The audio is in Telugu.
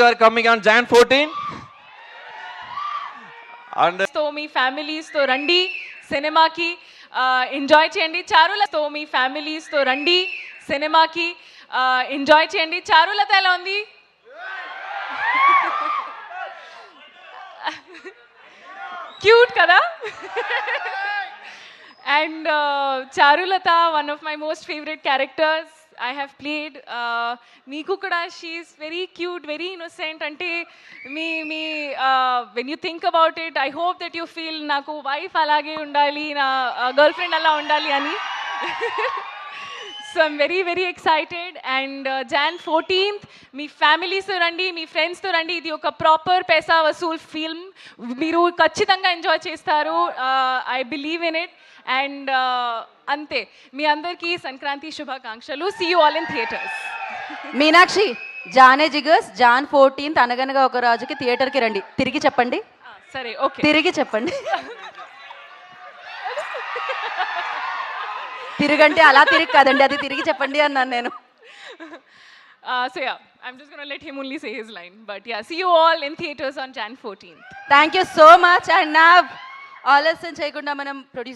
గారు కమింగ్ ఆన్ Jan 14. అండ్ తో మీ ఫ్యామిలీస్ తో రండి సినిమాకి ఎంజాయ్ చేయండి. చారులతో మీ ఫ్యామిలీస్ తో రండి సినిమాకి ఎంజాయ్ చేయండి. చారులత ఎలా ఉంది? క్యూట్ కదా? And Charulata one of my most favourite characters I have played. Meeku kuda, she is very cute, very innocent. Ante me when you think about it, I hope that you feel naku wife alage undali, na girlfriend alla undali ani. So I'm very very excited. And Jan 14th me families తో రండి, మీ ఫ్రెండ్స్ తో రండి. ఇది ఒక ప్రాపర్ పైసా వసూల్ ఫిల్మ్, మీరు ఖచ్చితంగా ఎంజాయ్ చేస్తారు. I believe in it. And అంతే, మీ అందరికీ సంక్రాంతి శుభాకాంక్షలు. See you all in theatres. Meenakshi, జానే జిగర్స్ Jan 14th అనగనగా ఒక రాజుకి థియేటర్కి రండి. తిరిగి చెప్పండి. సరే, ఓకే, తిరిగి చెప్పండి. తిరుగంటే అలా తిరిగి కాదండి, అది తిరిగి చెప్పండి అన్నాను నేను. So yeah, I'm just going to let him only say his line. But yeah, see you all in theaters on Jan 14th. Thank you so much. And నా ఆలస్యం చేయకుండా మనం ప్రొడ్యూసర్